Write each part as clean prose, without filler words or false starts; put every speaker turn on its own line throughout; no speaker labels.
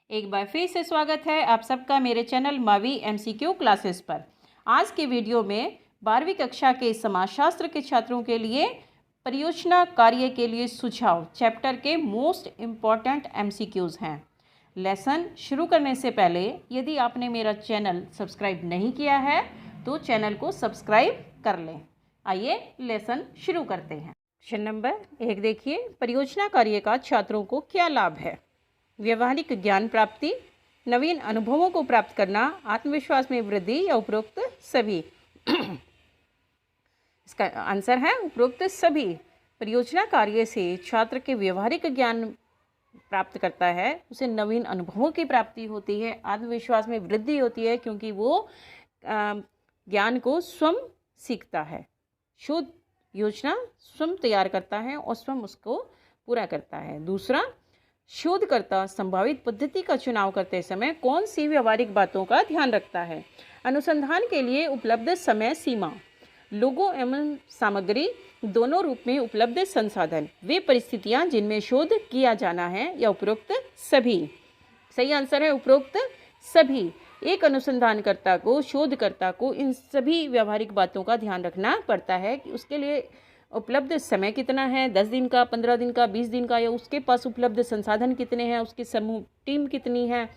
एक बार फिर से स्वागत है आप सबका मेरे चैनल मावी एमसीक्यू क्लासेस पर। आज के वीडियो में 12वीं कक्षा के समाजशास्त्र के छात्रों के लिए परियोजना कार्य के लिए सुझाव चैप्टर के मोस्ट इम्पॉर्टेंट एमसीक्यूज़ हैं। लेसन शुरू करने से पहले यदि आपने मेरा चैनल सब्सक्राइब नहीं किया है तो चैनल को सब्सक्राइब कर लें। आइए लेसन शुरू करते हैं। क्वेश्चन नंबर 1 देखिए, परियोजना कार्य का छात्रों को क्या लाभ है? व्यवहारिक ज्ञान प्राप्ति, नवीन अनुभवों को प्राप्त करना, आत्मविश्वास में वृद्धि या उपरोक्त सभी। इसका आंसर है उपरोक्त सभी। परियोजना कार्य से छात्र के व्यवहारिक ज्ञान प्राप्त करता है, उसे नवीन अनुभवों की प्राप्ति होती है, आत्मविश्वास में वृद्धि होती है क्योंकि वो ज्ञान को स्वयं सीखता है, शोध योजना स्वयं तैयार करता है और स्वयं उसको पूरा करता है। दूसरा, शोधकर्ता संभावित पद्धति का चुनाव करते समय कौन सी व्यवहारिक बातों का ध्यान रखता है? अनुसंधान के लिए उपलब्ध समय सीमा, लोगों एवं सामग्री दोनों रूप में उपलब्ध संसाधन, वे परिस्थितियां जिनमें शोध किया जाना है या उपरोक्त सभी। सही आंसर है उपरोक्त सभी। एक अनुसंधानकर्ता को, शोधकर्ता को इन सभी व्यवहारिक बातों का ध्यान रखना पड़ता है कि उसके लिए उपलब्ध समय कितना है, 10 दिन का, 15 दिन का, 20 दिन का, या उसके पास उपलब्ध संसाधन कितने हैं, उसकी समूह टीम कितनी है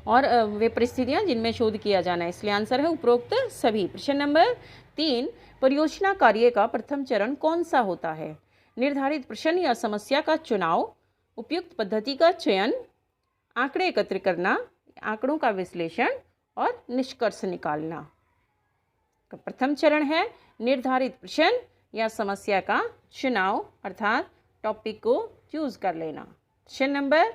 और वे परिस्थितियां जिनमें शोध किया जाना है। इसलिए आंसर है उपरोक्त सभी। प्रश्न नंबर 3, परियोजना कार्य का प्रथम चरण कौन सा होता है? निर्धारित प्रश्न या समस्या का चुनाव, उपयुक्त पद्धति का चयन, आंकड़े एकत्र करना, आंकड़ों का विश्लेषण और निष्कर्ष निकालना। प्रथम चरण है निर्धारित प्रश्न या समस्या का चुनाव, अर्थात टॉपिक को चूज कर लेना। प्रश्न नंबर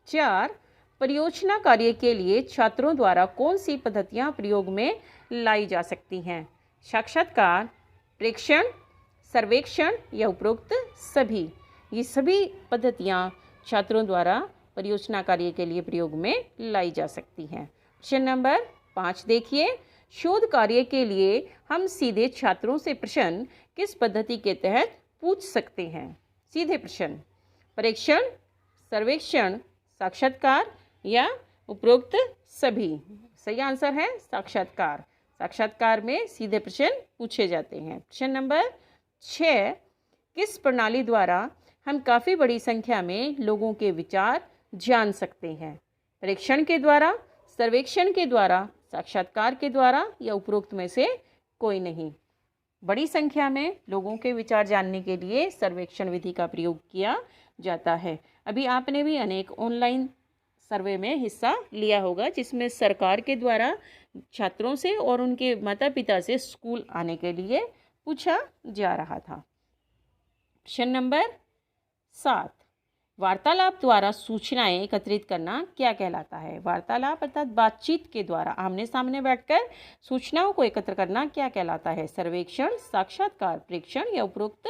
4, परियोजना कार्य के लिए छात्रों द्वारा कौन सी पद्धतियां प्रयोग में लाई जा सकती हैं? साक्षात्कार, प्रेक्षण, सर्वेक्षण या उपरोक्त सभी। ये सभी पद्धतियां छात्रों द्वारा परियोजना कार्य के लिए प्रयोग में लाई जा सकती हैं। प्रश्न नंबर 5 देखिए, शोध कार्य के लिए हम सीधे छात्रों से प्रश्न किस पद्धति के तहत पूछ सकते हैं? सीधे प्रश्न, परीक्षण, सर्वेक्षण, साक्षात्कार या उपरोक्त सभी। सही आंसर है साक्षात्कार। साक्षात्कार में सीधे प्रश्न पूछे जाते हैं। प्रश्न नंबर 6, किस प्रणाली द्वारा हम काफ़ी बड़ी संख्या में लोगों के विचार जान सकते हैं? परीक्षण के द्वारा, सर्वेक्षण के द्वारा, साक्षात्कार के द्वारा या उपरोक्त में से कोई नहीं। बड़ी संख्या में लोगों के विचार जानने के लिए सर्वेक्षण विधि का प्रयोग किया जाता है। अभी आपने भी अनेक ऑनलाइन सर्वे में हिस्सा लिया होगा जिसमें सरकार के द्वारा छात्रों से और उनके माता पिता से स्कूल आने के लिए पूछा जा रहा था। प्रश्न नंबर 7, वार्तालाप द्वारा सूचनाएं एकत्रित करना क्या कहलाता है? वार्तालाप अर्थात बातचीत के द्वारा आमने सामने बैठकर सूचनाओं को एकत्र करना क्या कहलाता है? सर्वेक्षण, साक्षात्कार, प्रेक्षण या उपरोक्त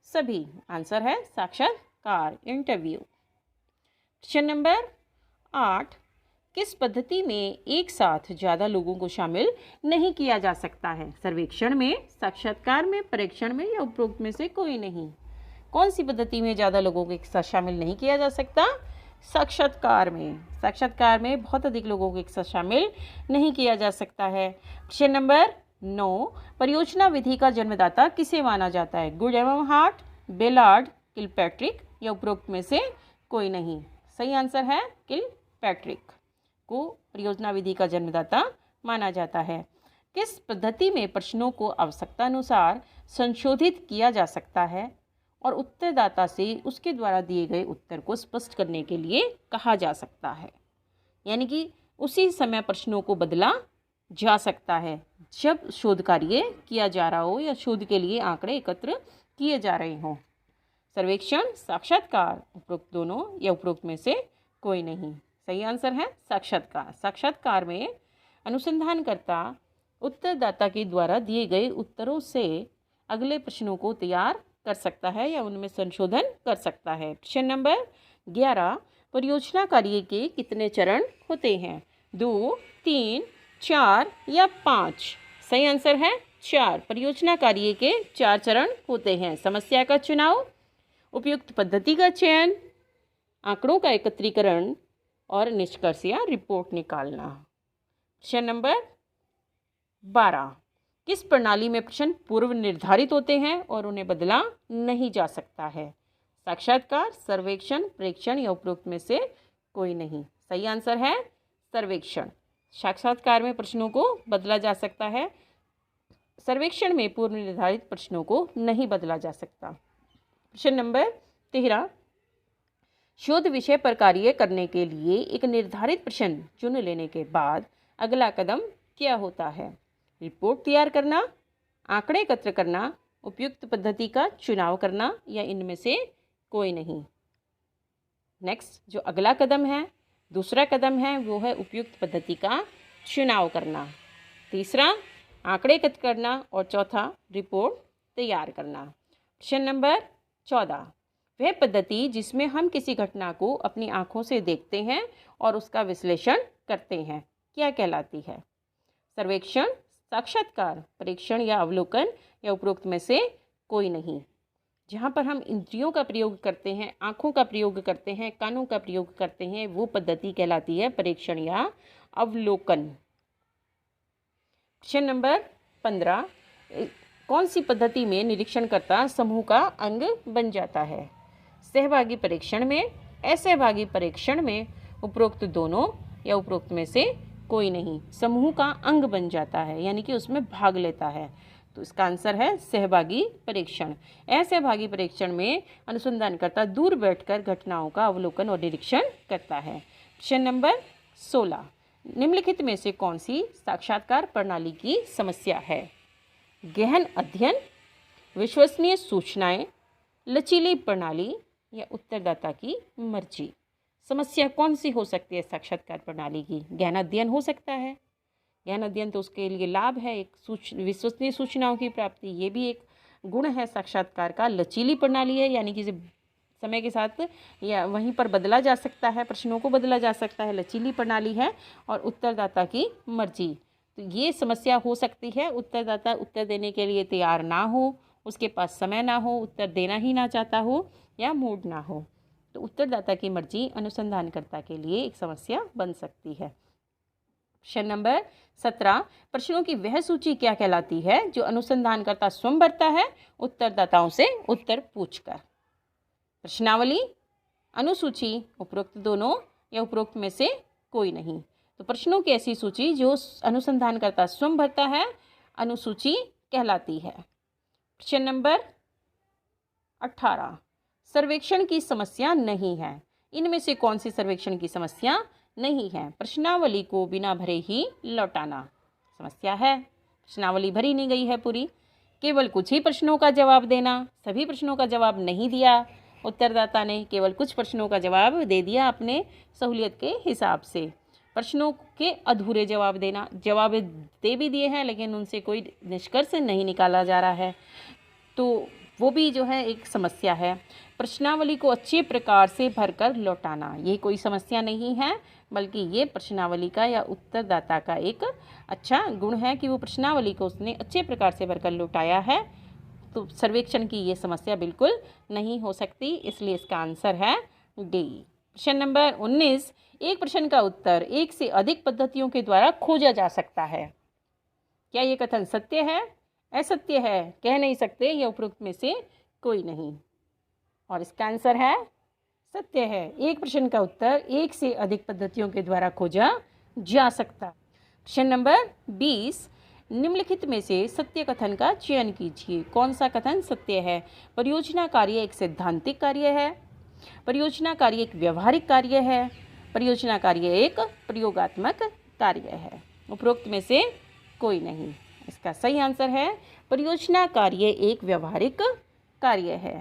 सभी। आंसर है साक्षात्कार, इंटरव्यू। प्रश्न नंबर 8, किस पद्धति में एक साथ ज़्यादा लोगों को शामिल नहीं किया जा सकता है? सर्वेक्षण में, साक्षात्कार में, परीक्षण में या उपरोक्त में से कोई नहीं। कौन सी पद्धति में ज़्यादा लोगों को एक साथ शामिल नहीं किया जा सकता? साक्षात्कार में। साक्षात्कार में बहुत अधिक लोगों को एक साथ शामिल नहीं किया जा सकता है। प्रश्न नंबर 9, परियोजना विधि का जन्मदाता किसे माना जाता है? गुड एवं हार्ट, बेलार्ड, किलपैट्रिक या उपरोक्त में से कोई नहीं। सही आंसर है किलपैट्रिक को परियोजना विधि का जन्मदाता माना जाता है। किस पद्धति में प्रश्नों को आवश्यकता अनुसार संशोधित किया जा सकता है और उत्तरदाता से उसके द्वारा दिए गए उत्तर को स्पष्ट करने के लिए कहा जा सकता है? यानी कि उसी समय प्रश्नों को बदला जा सकता है जब शोध कार्य किया जा रहा हो या शोध के लिए आंकड़े एकत्र किए जा रहे हों। सर्वेक्षण, साक्षात्कार, उपरोक्त दोनों या उपरोक्त में से कोई नहीं। सही आंसर है साक्षात्कार। साक्षात्कार में अनुसंधानकर्ता उत्तरदाता के द्वारा दिए गए उत्तरों से अगले प्रश्नों को तैयार कर सकता है या उनमें संशोधन कर सकता है। प्रश्न नंबर 11, परियोजना कार्य के कितने चरण होते हैं? 2, 3, 4 या 5। सही आंसर है 4। परियोजना कार्य के 4 चरण होते हैं। समस्या का चुनाव, उपयुक्त पद्धति का चयन, आंकड़ों का एकत्रीकरण, और निष्कर्ष या रिपोर्ट निकालना। प्रश्न नंबर 12, किस प्रणाली में प्रश्न पूर्व निर्धारित होते हैं और उन्हें बदला नहीं जा सकता है? साक्षात्कार, सर्वेक्षण, प्रेक्षण या उपरोक्त में से कोई नहीं। सही आंसर है सर्वेक्षण। साक्षात्कार में प्रश्नों को बदला जा सकता है, सर्वेक्षण में पूर्व निर्धारित प्रश्नों को नहीं बदला जा सकता। प्रश्न नंबर 13, शोध विषय पर कार्य करने के लिए एक निर्धारित प्रश्न चुन लेने के बाद अगला कदम क्या होता है? रिपोर्ट तैयार करना, आंकड़े एकत्र करना, उपयुक्त पद्धति का चुनाव करना या इनमें से कोई नहीं। नेक्स्ट जो अगला कदम है, दूसरा कदम है वो है उपयुक्त पद्धति का चुनाव करना, तीसरा आंकड़े एकत्र करना और चौथा रिपोर्ट तैयार करना। प्रश्न नंबर 14, वह पद्धति जिसमें हम किसी घटना को अपनी आंखों से देखते हैं और उसका विश्लेषण करते हैं क्या कहलाती है? सर्वेक्षण, साक्षात्कार, परीक्षण या अवलोकन या उपरोक्त में से कोई नहीं। जहाँ पर हम इंद्रियों का प्रयोग करते हैं, आँखों का प्रयोग करते हैं, कानों का प्रयोग करते हैं, वो पद्धति कहलाती है परीक्षण या अवलोकन। प्रश्न नंबर 15, कौन सी पद्धति में निरीक्षणकर्ता समूह का अंग बन जाता है? सहभागी परीक्षण में, असहभागी परीक्षण में, उपरोक्त दोनों या उपरोक्त में से कोई नहीं। समूह का अंग बन जाता है यानी कि उसमें भाग लेता है, तो इसका आंसर है सहभागी परीक्षण। असहभागी परीक्षण में अनुसंधानकर्ता दूर बैठकर घटनाओं का अवलोकन और निरीक्षण करता है। प्रश्न नंबर 16, निम्नलिखित में से कौन सी साक्षात्कार प्रणाली की समस्या है? गहन अध्ययन, विश्वसनीय सूचनाएं, लचीली प्रणाली या उत्तरदाता की मर्जी। समस्या कौन सी हो सकती है साक्षात्कार प्रणाली की? गहन अध्ययन हो सकता है। गहन अध्ययन तो उसके लिए लाभ है, एक विश्वसनीय सूचनाओं की प्राप्ति, ये भी एक गुण है साक्षात्कार का। लचीली प्रणाली है यानी कि समय के साथ या वहीं पर बदला जा सकता है, प्रश्नों को बदला जा सकता है, लचीली प्रणाली है। और उत्तरदाता की मर्जी, तो ये समस्या हो सकती है। उत्तरदाता उत्तर देने के लिए तैयार ना हो, उसके पास समय ना हो, उत्तर देना ही ना चाहता हो या मूड ना हो, तो उत्तरदाता की मर्जी अनुसंधानकर्ता के लिए एक समस्या बन सकती है। प्रश्न नंबर 17, प्रश्नों की वह सूची क्या कहलाती है जो अनुसंधानकर्ता स्वयं भरता है उत्तरदाताओं से उत्तर पूछकर? प्रश्नावली, अनुसूची, उपरोक्त दोनों या उपरोक्त में से कोई नहीं। तो प्रश्नों की ऐसी सूची जो अनुसंधानकर्ता स्वयं भरता है अनुसूची कहलाती है। प्रश्न नंबर 18, सर्वेक्षण की समस्या नहीं है। इनमें से कौन सी सर्वेक्षण की समस्या नहीं है? प्रश्नावली को बिना भरे ही लौटाना समस्या है, प्रश्नावली भरी नहीं गई है पूरी, केवल कुछ ही प्रश्नों का जवाब देना, सभी प्रश्नों का जवाब नहीं दिया उत्तरदाता ने, केवल कुछ प्रश्नों का जवाब दे दिया अपने सहूलियत के हिसाब से। प्रश्नों के अधूरे जवाब देना, जवाब दे भी दिए हैं लेकिन उनसे कोई निष्कर्ष नहीं निकाला जा रहा है, तो वो भी जो है एक समस्या है। प्रश्नावली को अच्छे प्रकार से भरकर लौटाना, ये कोई समस्या नहीं है, बल्कि ये प्रश्नावली का या उत्तरदाता का एक अच्छा गुण है कि वो प्रश्नावली को उसने अच्छे प्रकार से भरकर लौटाया है। तो सर्वेक्षण की ये समस्या बिल्कुल नहीं हो सकती, इसलिए इसका आंसर है डी। प्रश्न नंबर 19, एक प्रश्न का उत्तर एक से अधिक पद्धतियों के द्वारा खोजा जा सकता है। क्या ये कथन सत्य है, असत्य है? कह नहीं सकते, या उपरोक्त में से कोई नहीं। और इसका आंसर है सत्य है। एक प्रश्न का उत्तर एक से अधिक पद्धतियों के द्वारा खोजा जा सकता है। प्रश्न नंबर 20, निम्नलिखित में से सत्य कथन का चयन कीजिए। कौन सा कथन सत्य है? परियोजना कार्य एक सैद्धांतिक कार्य है, परियोजना कार्य एक व्यवहारिक कार्य है, परियोजना कार्य एक प्रयोगात्मक कार्य है। उपरोक्त में से कोई नहीं। इसका सही आंसर है परियोजना कार्य एक व्यवहारिक कार्य है।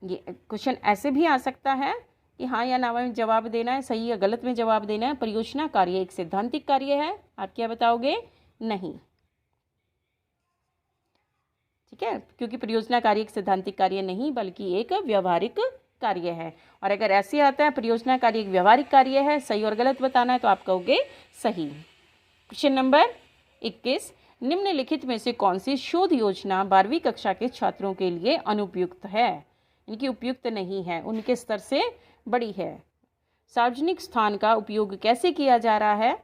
ये क्वेश्चन ऐसे भी आ सकता है कि हाँ या ना में जवाब देना है, सही या गलत में जवाब देना है। परियोजना कार्य एक सैद्धांतिक कार्य है, आप क्या बताओगे? नहीं। ठीक है, क्योंकि परियोजना कार्य एक सैद्धांतिक कार्य नहीं बल्कि एक व्यवहारिक कार्य है। और अगर ऐसे आता है परियोजना कार्य एक व्यवहारिक कार्य है, सही और गलत बताना है, तो आप कहोगे सही। क्वेश्चन नंबर 21, निम्नलिखित में से कौन सी शोध योजना 12वीं कक्षा के छात्रों के लिए अनुपयुक्त है? इनकी उपयुक्त नहीं है, उनके स्तर से बड़ी है। सार्वजनिक स्थान का उपयोग कैसे किया जा रहा है,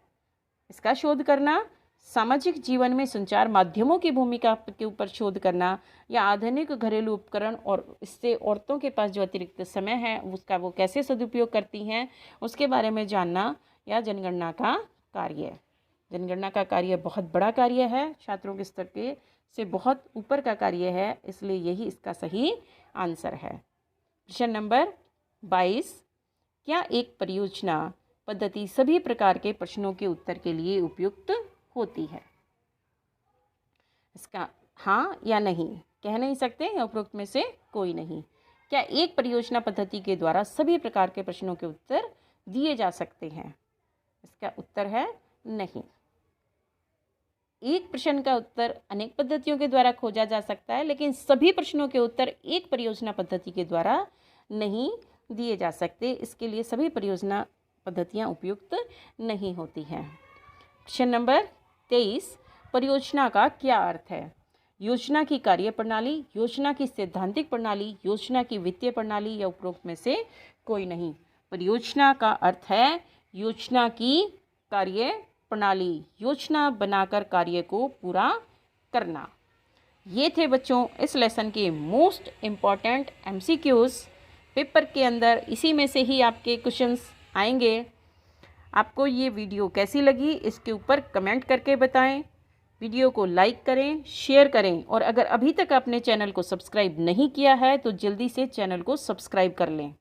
इसका शोध करना। सामाजिक जीवन में संचार माध्यमों की भूमिका के ऊपर शोध करना, या आधुनिक घरेलू उपकरण और इससे औरतों के पास जो अतिरिक्त समय है उसका वो कैसे सदुपयोग करती हैं, उसके बारे में जानना। या जनगणना का कार्य। जनगणना का कार्य बहुत बड़ा कार्य है, छात्रों के स्तर के से बहुत ऊपर का कार्य है, इसलिए यही इसका सही आंसर है। प्रश्न नंबर 22, क्या एक परियोजना पद्धति सभी प्रकार के प्रश्नों के उत्तर के लिए उपयुक्त होती है? इसका हाँ या नहीं कह नहीं सकते, या उपरोक्त में से कोई नहीं। क्या एक परियोजना पद्धति के द्वारा सभी प्रकार के प्रश्नों के उत्तर दिए जा सकते हैं? इसका उत्तर है नहीं। एक प्रश्न का उत्तर अनेक पद्धतियों के द्वारा खोजा जा सकता है, लेकिन सभी प्रश्नों के उत्तर एक परियोजना पद्धति के द्वारा नहीं दिए जा सकते। इसके लिए सभी परियोजना पद्धतियां उपयुक्त नहीं होती हैं। प्रश्न नंबर 23, परियोजना का क्या अर्थ है? योजना की कार्य प्रणाली, योजना की सैद्धांतिक प्रणाली, योजना की वित्तीय प्रणाली, या उपरोक्त में से कोई नहीं। परियोजना का अर्थ है योजना की कार्य प्रणाली, योजना बनाकर कार्य को पूरा करना। ये थे बच्चों इस लेसन के मोस्ट इम्पॉर्टेंट MCQs। पेपर के अंदर इसी में से ही आपके क्वेश्चंस आएंगे। आपको ये वीडियो कैसी लगी इसके ऊपर कमेंट करके बताएं। वीडियो को लाइक करें, शेयर करें, और अगर अभी तक आपने चैनल को सब्सक्राइब नहीं किया है तो जल्दी से चैनल को सब्सक्राइब कर लें।